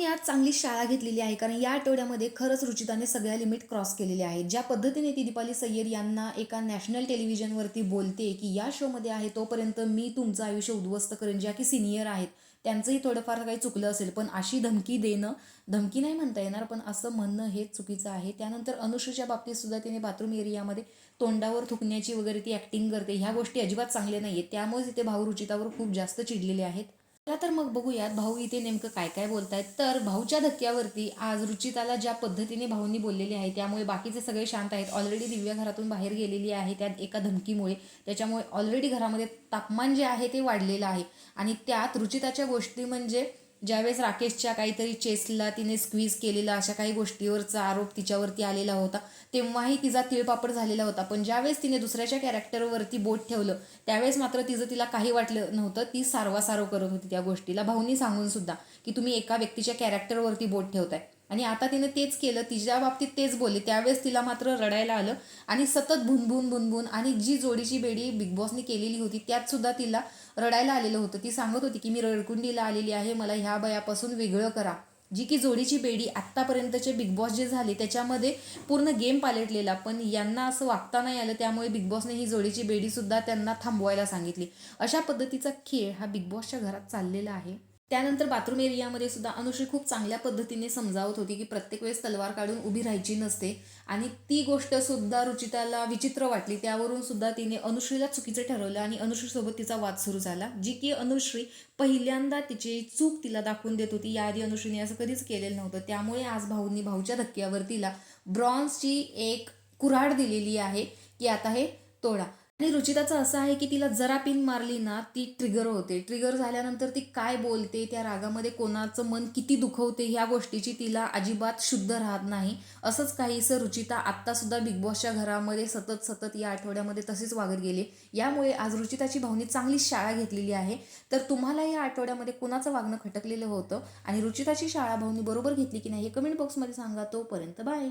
आज चांगली शाळा घेतलेली आहे, कारण या आठवड्यामध्ये खरंच रुचिताने सगळ्या लिमिट क्रॉस केलेल्या आहेत. ज्या पद्धतीने ती दीपाली सय्यद यांना एका नॅशनल टेलिव्हिजनवरती बोलते, की या शोमध्ये आहे तोपर्यंत मी तुमचं आयुष्य उद्ध्वस्त करेन. ज्या की सिनियर आहेत, त्यांचंही थोडंफार काही चुकलं असेल, पण अशी धमकी देणं, धमकी नाही म्हणता येणार, पण असं म्हणणं हेच चुकीचं आहे. त्यानंतर अनुश्रीच्या बाबतीत सुद्धा तिने बाथरूम एरियामध्ये तोंडावर थुंकण्याची वगैरे ती ॲक्टिंग करते. ह्या गोष्टी अजिबात चांगल्या नाही आहेत. त्यामुळेच इथे भाऊ रुचितावर खूप जास्त चिडलेले आहेत. चला तर मग बघूयात भाऊ इथे नेमकं काय काय बोलतायत. तर भाऊच्या धक्क्यावरती आज रुचिताला ज्या पद्धतीने भाऊंनी बोललेले आहे, त्यामुळे बाकीचे सगळे शांत आहेत. ऑलरेडी दिव्या घरातून बाहेर गेलेली आहे त्या एका धमकीमुळे. त्याच्यामुळे ऑलरेडी घरामध्ये तापमान जे आहे ते वाढलेलं आहे. आणि त्यात रुचिताच्या गोष्टी म्हणजे ज्यावेळेस राकेशच्या काहीतरी चेस्टला तिने स्क्वीज केलेला, अशा काही गोष्टीवरचा आरोप तिच्यावरती आलेला होता, तेव्हाही तिचा तिळपापड झालेला होता. पण ज्यावेळेस तिने दुसऱ्याच्या कॅरेक्टरवरती बोट ठेवलं, त्यावेळेस मात्र तिला काही वाटलं नव्हतं. ती सारवासारव करत होती त्या गोष्टीला, भाऊंनी सांगून सुद्धा, की तुम्ही एका व्यक्तीच्या कॅरेक्टरवरती बोट ठेवताय. आणि आता तिने तेच केलं, तिच्या बाबतीत तेच बोलले. त्यावेळेस तिला मात्र रडायला आलं आणि सतत भुनभुन भुनभुन, आणि जी जोडीची बेडी बिग बॉसनी केलेली होती त्यात सुद्धा तिला रडायला आलेलं होतं. ती सांगत होती की मी रडकुंडीला आलेली आहे, मला ह्या बयापासून वेगळं करा. जी की जोडीची बेडी आत्तापर्यंतचे बिग बॉस जे झाले त्याच्यामध्ये पूर्ण गेम पालटलेला, पण यांना असं वागता नाही आलं. त्यामुळे बिग बॉसने ही जोडीची बेडी सुद्धा त्यांना थांबवायला सांगितली. अशा पद्धतीचा खेळ हा बिग बॉसच्या घरात चाललेला आहे. त्यानंतर बाथरूम एरियामध्ये सुद्धा अनुश्री खूप चांगल्या पद्धतीने समजावत होती की प्रत्येक वेळेस तलवार काढून उभी राहायची नसते. आणि ती गोष्ट सुद्धा रुचिताला विचित्र वाटली. त्यावरून सुद्धा तिने अनुश्रीला चुकीचं ठरवलं आणि अनुश्रीसोबत तिचा वाद सुरू झाला. जी की अनुश्री पहिल्यांदा तिची चूक तिला दाखवून देत होती. याआधी अनुश्रीने असं कधीच केलेलं नव्हतं. त्यामुळे आज भाऊच्या धक्क्यावर तिला ब्रॉन्झची एक कुऱ्हाड दिलेली आहे की आता हे तोडा. आणि रुचिताचं असं आहे की तिला जरा पिन मारली ना ती ट्रिगर होते. ट्रिगर झाल्यानंतर ती काय बोलते, त्या रागामध्ये कोणाचं मन किती दुखवते, ह्या गोष्टीची तिला अजिबात शुद्ध राहत नाही. असंच काहीसं रुचिता आत्तासुद्धा बिग बॉसच्या घरामध्ये सतत या आठवड्यामध्ये तशीच वागत गेली. यामुळे आज रुचिताची भाऊनी चांगली शाळा घेतलेली आहे. तर तुम्हाला या आठवड्यामध्ये कोणाचं वागणं खटकलेलं होतं आणि रुचिताची शाळा भाऊनी बरोबर घेतली की नाही हे कमेंट बॉक्समध्ये सांगा. तोपर्यंत बाय.